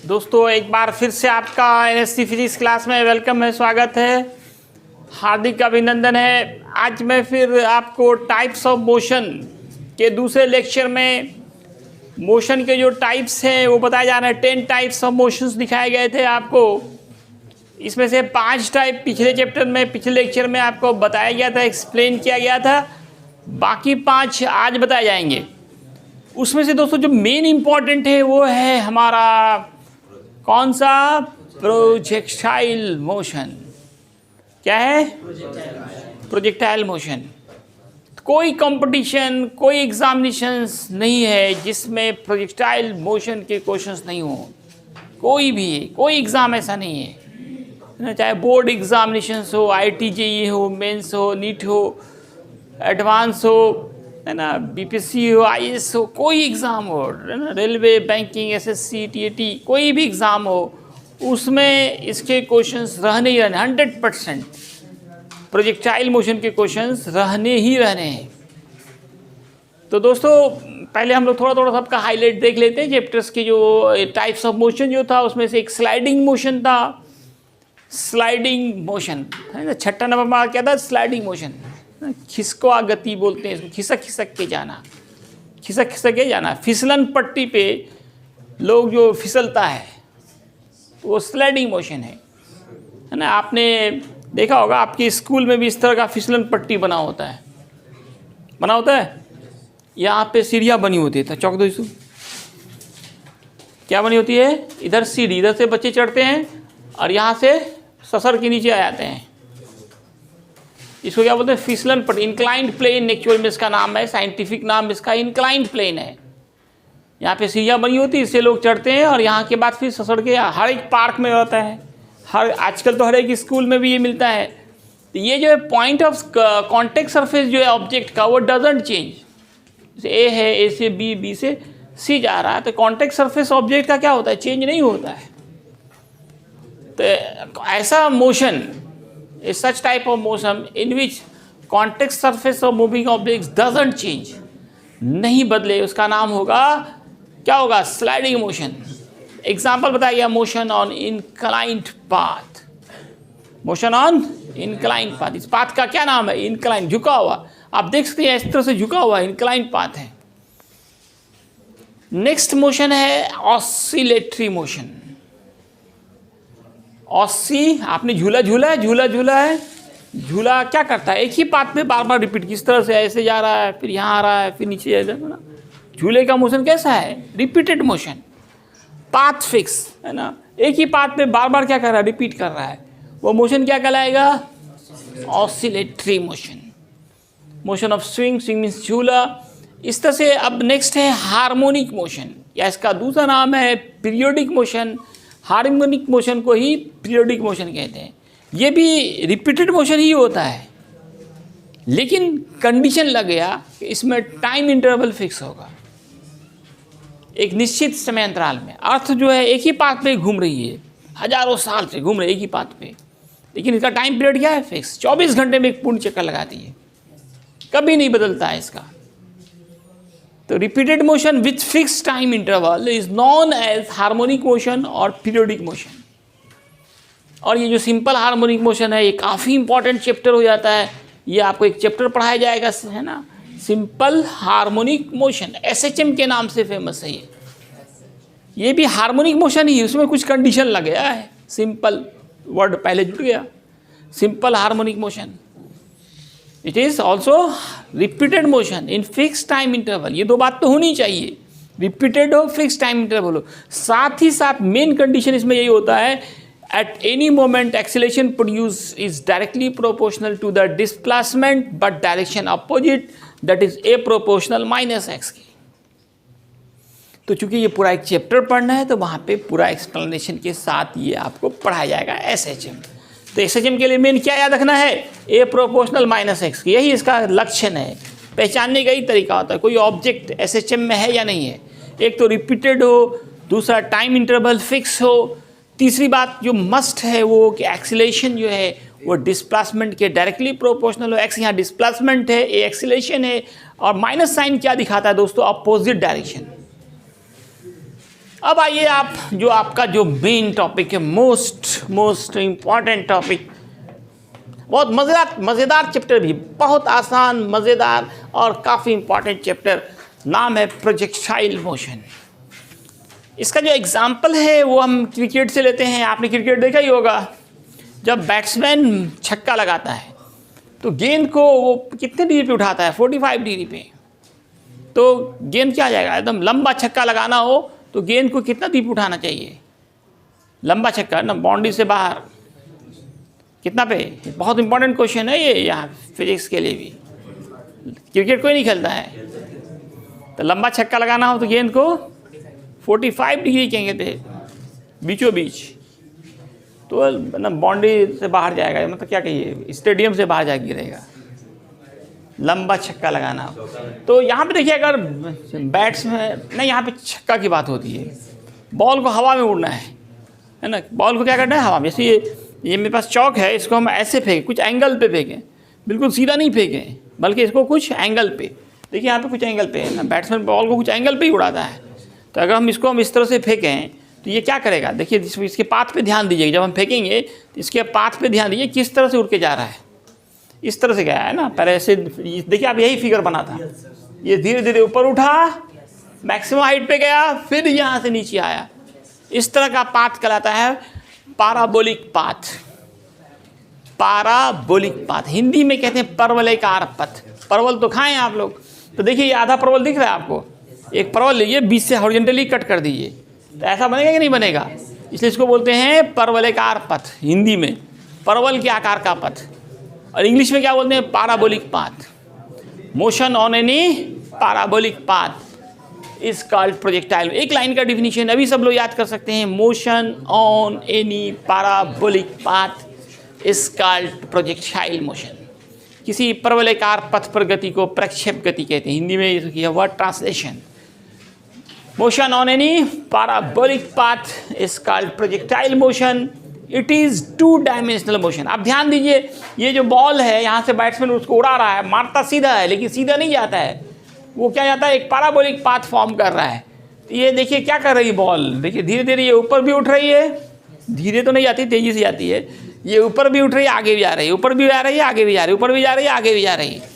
दोस्तों एक बार फिर से आपका एनएससी फिजिक्स क्लास में वेलकम है, स्वागत है, हार्दिक अभिनंदन है। आज मैं फिर आपको टाइप्स ऑफ मोशन के दूसरे लेक्चर में मोशन के जो टाइप्स हैं वो बताए जा रहे हैं। 10 टाइप्स ऑफ मोशंस दिखाए गए थे आपको। इसमें से 5 टाइप पिछले चैप्टर में, पिछले लेक्चर में आपको बताया गया था, एक्सप्लेन किया गया था। बाकी 5 आज बताए जाएंगे। उसमें से दोस्तों जो मेन इम्पॉर्टेंट है वो है हमारा कौन सा? Projectile motion. क्या है? Projectile motion. कोई कंपटीशन, कोई एग्जामिनेशंस नहीं है जिसमें प्रोजेक्टाइल मोशन के क्वेश्चंस नहीं हो। कोई एग्ज़ाम ऐसा नहीं है, चाहे बोर्ड एग्जामिनेशंस हो, IIT-JEE हो, मेंस हो, नीट हो, एडवांस हो, है ना, BPSC हो, IAS हो, कोई एग्ज़ाम हो, है ना, रेलवे, बैंकिंग, SSC, TAT, कोई भी एग्ज़ाम हो, उसमें इसके क्वेश्चंस रहने ही रहने, 100% प्रोजेक्टाइल मोशन के क्वेश्चंस रहने ही रहने हैं। तो दोस्तों पहले हम लोग थोड़ा सबका हाईलाइट देख लेते हैं। चैप्टर्स की जो टाइप्स ऑफ मोशन जो था उसमें से एक स्लाइडिंग मोशन था। स्लाइडिंग मोशन है ना, 6 नंबर में क्या था? Sliding motion. खिसकवा गति बोलते हैं इसको, खिसक खिसक के जाना। फिसलन पट्टी पे लोग जो फिसलता है वो स्लाइडिंग मोशन है ना। आपने देखा होगा आपके स्कूल में भी इस तरह का फिसलन पट्टी बना होता है। यहाँ पे सीढ़ियाँ बनी होती है। तो चौक दो इसको, क्या बनी होती है? इधर सीढ़ी, इधर से बच्चे चढ़ते हैं और यहाँ से ससर के नीचे आ जाते हैं। इसको क्या बोलते हैं? फिसलन पट्टी, इंक्लाइंड प्लेन एक्चुअल में इसका नाम है, साइंटिफिक नाम इसका इंक्लाइंड प्लेन है। यहाँ पे सीढ़ियाँ बनी होती है, इससे लोग चढ़ते हैं और यहाँ के बाद फिर ससड़ के हर एक पार्क में रहता है, आजकल तो हर एक स्कूल में भी ये मिलता है। तो ये जो है पॉइंट ऑफ कॉन्टेक्ट सरफेस जो है ऑब्जेक्ट का, वो डजंट चेंज। ए है, ए से बी, बी से सी जा रहा है, तो कॉन्टेक्ट सरफेस ऑब्जेक्ट का क्या होता है? चेंज नहीं होता है। तो ऐसा motion is such type of motion in which contact surface of moving objects doesn't change, नहीं बदले, उसका नाम होगा, क्या होगा? Sliding motion. एग्जाम्पल बताया गया, motion on inclined path. Motion on inclined path, इस पाथ का क्या नाम है? इंक्लाइंड, झुका हुआ। आप देख सकते हैं इस तरह से झुका हुआ इंक्लाइंड पाथ है। नेक्स्ट मोशन है ऑसिलेटरी मोशन। आपने झूला है। झूला क्या करता है? एक ही पाथ पे बार बार रिपीट, किस तरह से ऐसे जा रहा है, फिर यहाँ आ रहा है, फिर नीचे जा रहा है। झूले का मोशन कैसा है? रिपीटेड मोशन, पाथ फिक्स है ना। एक ही पाथ पे बार बार क्या कर रहा है? रिपीट कर रहा है। वो मोशन क्या कहलाएगा? Oscillatory motion. Motion of swing means झूला। इस तरह से अब नेक्स्ट है हार्मोनिक मोशन, या इसका दूसरा नाम है पीरियोडिक मोशन। हार्मोनिक मोशन को ही पीरियोडिक मोशन कहते हैं। ये भी रिपीटेड मोशन ही होता है, लेकिन कंडीशन लग गया कि इसमें टाइम इंटरवल फिक्स होगा, एक निश्चित समय अंतराल में। अर्थ जो है एक ही पाथ पे घूम रही है, हजारों साल से घूम रही है एक ही पाथ पे, लेकिन इसका टाइम पीरियड क्या है? फिक्स। 24 घंटे में एक पूर्ण चक्कर लगाती है, कभी नहीं बदलता है इसका। तो repeated motion with fix time interval is known as harmonic motion और पीरियोडिक मोशन। और ये जो सिंपल हार्मोनिक मोशन है, ये काफ़ी इंपॉर्टेंट चैप्टर हो जाता है। ये आपको एक चैप्टर पढ़ाया जाएगा, है ना, सिंपल हार्मोनिक मोशन। SHM के नाम से फेमस है ये भी हार्मोनिक मोशन ही, उसमें कुछ कंडीशन लग गया है। सिंपल वर्ड पहले जुड़ गया, simple harmonic motion. It is also repeated motion in fix time interval. ये 2 बात तो होनी चाहिए, रिपीटेड हो, फिक्स टाइम इंटरवल हो। साथ ही साथ मेन कंडीशन इसमें यही होता है, at any moment acceleration produce is directly proportional to the displacement but direction opposite, that is a proportional -x की। तो चूंकि ये पूरा एक चैप्टर पढ़ना है तो वहाँ पे पूरा एक्सप्लेनेशन के साथ ये आपको पढ़ाया जाएगा SHM। तो SHM के लिए मेन क्या याद रखना है? ए प्रोपोर्शनल -x की, यही इसका लक्षण है। पहचानने का ही तरीका होता है कोई ऑब्जेक्ट SHM में है या नहीं है। एक तो रिपीटेड हो, दूसरा टाइम इंटरवल फिक्स हो, तीसरी बात जो मस्ट है वो कि एक्सीलरेशन जो है वो डिस्प्लेसमेंट के डायरेक्टली प्रोपोर्शनल हो। x यहाँ डिस्प्लेसमेंट है, ए एक्सीलरेशन है, और माइनस साइन क्या दिखाता है दोस्तों? Opposite direction. अब आइए आप जो आपका जो मेन टॉपिक है, मोस्ट इम्पॉर्टेंट टॉपिक, बहुत मज़ेदार चैप्टर भी, बहुत आसान मज़ेदार और काफ़ी इम्पॉर्टेंट चैप्टर, नाम है प्रोजेक्टाइल मोशन। इसका जो एग्जाम्पल है वो हम क्रिकेट से लेते हैं। आपने क्रिकेट देखा ही होगा, जब बैट्समैन छक्का लगाता है तो गेंद को वो कितने डिग्री पे उठाता है, 45 डिग्री पे। तो गेंद क्या आ जाएगा, एकदम लंबा छक्का लगाना हो तो गेंद को कितना डिग्री पे उठाना चाहिए, लंबा छक्का ना, बाउंड्री से बाहर कितना पे। बहुत इंपॉर्टेंट क्वेश्चन है ये यहाँ फिजिक्स के लिए भी, क्रिकेट कोई नहीं खेलता है। तो लंबा छक्का लगाना हो तो गेंद को 45 डिग्री कहेंगे थे बीचों बीच, तो ना बाउंड्री से बाहर जाएगा, मतलब क्या कहिए, स्टेडियम से बाहर जाके गिरेगा, लंबा छक्का लगाना हो। तो यहाँ पे देखिए, अगर बैट्समैन नहीं, यहाँ पे छक्का की बात होती है, बॉल को हवा में उड़ना है ना, बॉल को क्या करना है, हवा में। जैसे ये मेरे पास चौक है, इसको हम ऐसे फेंकें, कुछ एंगल पे फेंकें, बिल्कुल सीधा नहीं फेंकें, बल्कि इसको कुछ एंगल पे, देखिए यहाँ पे कुछ एंगल पे है ना, बैट्समैन बॉल को कुछ एंगल पे ही उड़ाता है। तो अगर हम इसको इस तरह से फेंकें तो ये क्या करेगा, देखिए इसके पाथ पे ध्यान दीजिए, जब हम फेंकेंगे तो इसके पाथ पे ध्यान दीजिए, किस तरह से उड़ के जा रहा है, इस तरह से गया है ना, पहले ऐसे देखिए, आप यही फिगर बना था, ये धीरे धीरे ऊपर उठा, मैक्सिमम हाइट पे गया, फिर यहाँ से नीचे आया, इस तरह का पाथ कहलाता है parabolic path. Parabolic path Hindi में कहते हैं परवलयकार पथ। परवल तो खाएं आप लोग, तो देखिए ये आधा परवल दिख रहा है आपको, एक परवल लीजिए, बीच से हॉरिजॉन्टली कट कर दीजिए, तो ऐसा बनेगा कि नहीं बनेगा, इसलिए इसको बोलते हैं परवलयकार पथ, हिंदी में परवल के आकार का पथ, और इंग्लिश में क्या बोलते हैं, parabolic path. Motion on any parabolic path is called projectile. एक लाइन का डिफिनीशन अभी सब लोग याद कर सकते हैं, motion on any parabolic path is called projectile motion. किसी परवलयकार पथ पर गति को प्रक्षेप गति कहते हैं, हिंदी में यह word translation. Motion on any parabolic path is called projectile motion, it is 2 dimensional motion. आप ध्यान दीजिए, ये जो बॉल है, यहाँ से बैट्समैन उसको उड़ा रहा है, मारता सीधा है, लेकिन सीधा नहीं जाता है, वो क्या जाता है, एक पैराबोलिक पाथ फॉर्म कर रहा है। तो ये देखिए क्या कर रही है बॉल, देखिए धीरे धीरे ये ऊपर भी उठ रही है, धीरे तो नहीं जाती, तेज़ी से जाती है, ये ऊपर भी उठ रही है, आगे भी जा रही है, ऊपर भी जा रही है, आगे भी जा रही है, ऊपर भी जा रही है, आगे भी जा रही है,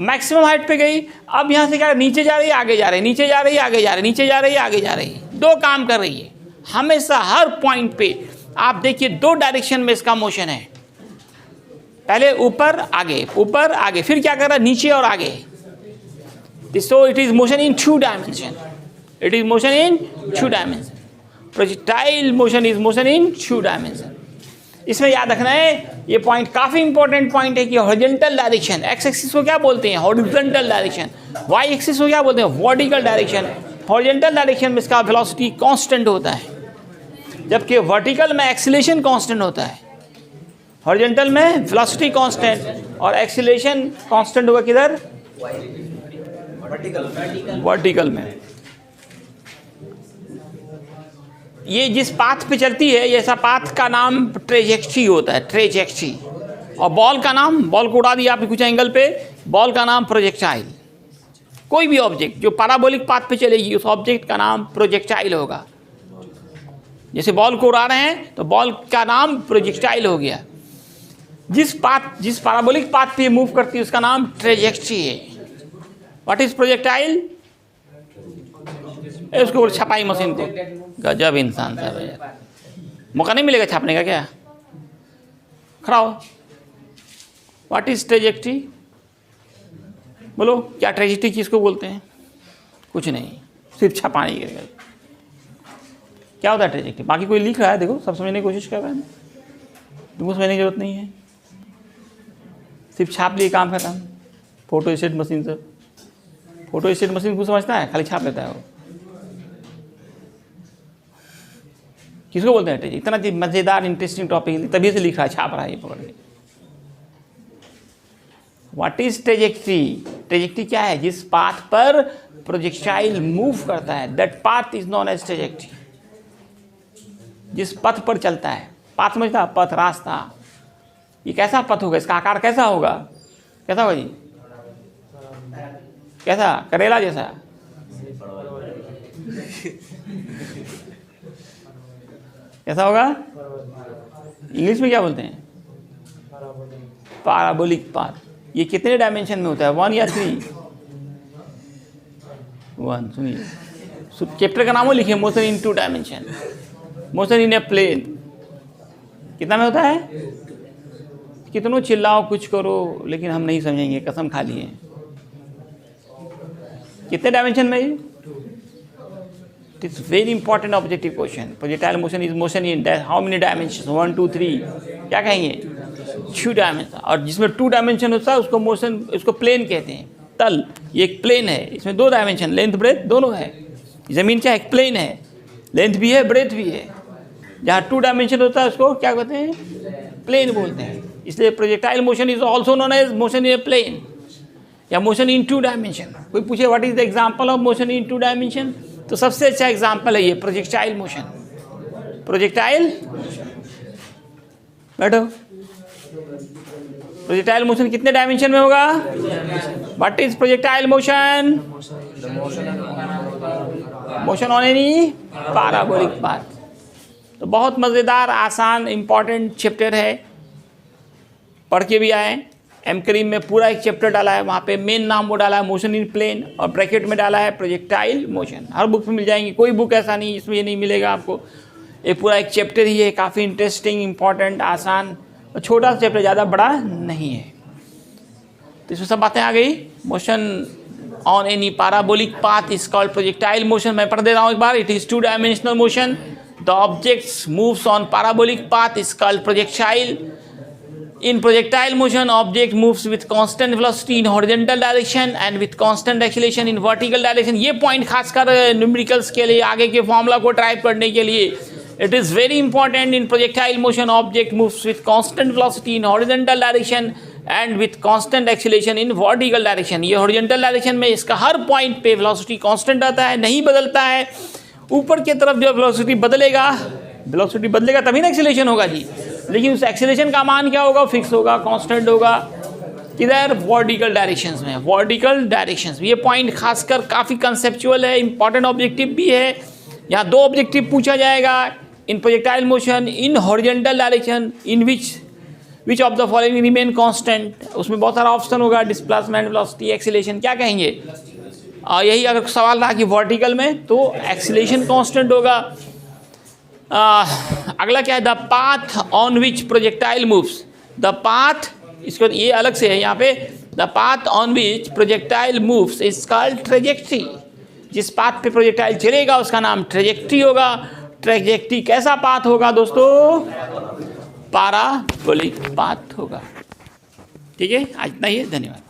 मैक्सिमम हाइट पे गई। अब यहाँ से क्या, नीचे जा रही है, आगे जा रही है, नीचे जा रही है, आगे जा रही है, नीचे जा रही है, आगे जा रही है, 2 काम कर रही है हमेशा, हर पॉइंट पे। आप देखिए 2 डायरेक्शन में इसका मोशन है, पहले ऊपर आगे, फिर क्या कर रहा है, नीचे और आगे। So it is motion in 2 dimension, it is motion in 2 dimension, projectile motion is motion in 2 dimension. इसमें याद रखना है, ये पॉइंट काफी इंपॉर्टेंट पॉइंट है कि हॉरिजॉन्टल डायरेक्शन, एक्स एक्सिस को क्या बोलते हैं, हॉरिजॉन्टल डायरेक्शन, वाई एक्सिस को क्या बोलते हैं, वर्टिकल डायरेक्शन। हॉरिजॉन्टल डायरेक्शन में इसका वेलोसिटी कांस्टेंट होता है, जबकि वर्टिकल में एक्सीलरेशन कांस्टेंट होता है। हॉरिजॉन्टल में वेलोसिटी कांस्टेंट और एक्सीलरेशन कांस्टेंट होगा किधर, वर्टिकल में। ये जिस पाथ पे चलती है, ये ऐसा पाथ का नाम ट्रेजेक्ट्री होता है, ट्रेजेक्ट्री। और बॉल का नाम, बॉल को उड़ा दिया आपने कुछ एंगल पे, बॉल का नाम प्रोजेक्टाइल। कोई भी ऑब्जेक्ट जो पैराबोलिक पाथ पे चलेगी, उस ऑब्जेक्ट का नाम प्रोजेक्टाइल होगा। जैसे बॉल को उड़ा रहे हैं तो बॉल का नाम प्रोजेक्टाइल हो गया। जिस पैराबोलिक पाथ पे मूव करती है उसका नाम ट्रेजेक्ट्री है। व्हाट इज प्रोजेक्टाइल, उसको छपाई मशीन को, गजब इंसान था यार, मौका नहीं मिलेगा छापने का क्या, खड़ा हो। व्हाट इज ट्रेजेक्ट्री, बोलो क्या ट्रेजेक्ट्री किसको बोलते हैं, कुछ नहीं, सिर्फ छपाने के लिए। क्या होता है ट्रेजेक्ट्री, बाकी कोई लिख रहा है, देखो सब समझने की कोशिश कर रहा है, तुमको समझने की जरूरत नहीं है, सिर्फ छाप लिए काम खत्म। फोटो स्टेट मशीन से, फोटो स्टेट मशीन को समझता है, खाली छाप लेता है वो। किसको बोलते हैं ट्रेजेक्ट्री, इतना मजेदार इंटरेस्टिंग टॉपिक, तभी से लिख रहा है, छाप रहा है ये पकड़ के। व्हाट इज ट्रेजेक्ट्री, ट्रेजेक्ट्री क्या है, जिस पाथ पर प्रोजेक्टाइल मूव करता है, that path is known as trajectory. जिस पथ पर चलता है, पाथ समझता, पथ रास्ता, ये कैसा पथ होगा, इसका आकार कैसा होगा, कैसा होगा जी, कैसा, करेला जैसा, कैसा होगा? इंग्लिश में क्या बोलते हैं? Parabolic path. ये कितने डायमेंशन में होता है, 1 या 3? 1। सुनिए, चैप्टर का नाम लिखिए, motion in 2 dimension, motion in a plane. कितना में होता है? कितनों चिल्लाओ कुछ करो, लेकिन हम नहीं समझेंगे, कसम खा लिए। कितने डायमेंशन में? It is very important objective question. Projectile motion is motion in how many dimension? 1 2 3, क्या कहेंगे? 2 डायमेंशन। और जिसमें 2 डायमेंशन होता है उसको मोशन, उसको प्लेन कहते हैं। तल ये एक प्लेन है, इसमें 2 डायमेंशन, लेंथ ब्रेथ दोनों है। जमीन क्या एक प्लेन है, लेंथ भी है ब्रेथ भी है। जहाँ 2 डायमेंशन होता है उसको क्या कहते हैं? प्लेन बोलते हैं। इसलिए projectile motion is also known as motion in a plane या मोशन इन 2 डायमेंशन। कोई पूछे what is the example of motion in 2 dimension, तो सबसे अच्छा एग्जांपल है ये प्रोजेक्टाइल मोशन। प्रोजेक्टाइल, बैठो। प्रोजेक्टाइल मोशन कितने डायमेंशन में होगा? What is projectile motion? Motion on any parabolic path. तो बहुत मज़ेदार, आसान, इंपॉर्टेंट चैप्टर है, पढ़ के भी आए। एम करीम में पूरा एक चैप्टर डाला है, वहाँ पे मेन नाम वो डाला है मोशन इन प्लेन, और ब्रैकेट में डाला है प्रोजेक्टाइल मोशन। हर बुक में मिल जाएंगी, कोई बुक ऐसा नहीं जिसमें ये नहीं मिलेगा आपको। ये पूरा एक चैप्टर ही है, काफ़ी इंटरेस्टिंग, इंपॉर्टेंट, आसान और छोटा सा चैप्टर, ज़्यादा बड़ा नहीं है। तो इसमें सब बातें आ गई। Motion on any parabolic path is called projectile motion. मैं पढ़ दे रहा हूँ एक बार। It is 2 dimensional motion. The objects moves on parabolic path is called projectile. In projectile motion, object moves with constant velocity in horizontal direction and with constant acceleration in vertical direction. ये point खासकर numericals के लिए, आगे के formula को type करने के लिए, it is very important in projectile motion. Object moves with constant velocity in horizontal direction and with constant acceleration in vertical direction. ये horizontal direction में इसका हर पॉइंट पे velocity constant रहता है, नहीं बदलता है। ऊपर की तरफ जो velocity बदलेगा तभी ना एक्सीलरेशन होगा जी, लेकिन उस एक्सीलरेशन का मान क्या होगा? फिक्स होगा, कांस्टेंट होगा। किधर? वर्टिकल डायरेक्शंस में। वर्टिकल डायरेक्शंस, ये पॉइंट खासकर काफ़ी कंसेप्चुअल है, इंपॉर्टेंट ऑब्जेक्टिव भी है। यहाँ 2 ऑब्जेक्टिव पूछा जाएगा in projectile motion in horizontal direction in which of the following remain constant. उसमें बहुत सारा ऑप्शन होगा, डिस्प्लेसमेंट, वेलोसिटी, एक्सीलरेशन, क्या कहेंगे? यही अगर सवाल रहा कि वर्टिकल में, तो एक्सीलरेशन कांस्टेंट होगा। अगला क्या है? The path on which projectile moves. The path, इसको ये अलग से है यहाँ पे। The path on which projectile moves is called trajectory. जिस पाथ पे प्रोजेक्टाइल चलेगा उसका नाम ट्रेजेक्ट्री होगा। ट्रेजेक्ट्री कैसा पाथ होगा दोस्तों? पैराबोलिक पाथ होगा। ठीक है, आज इतना ही है, धन्यवाद।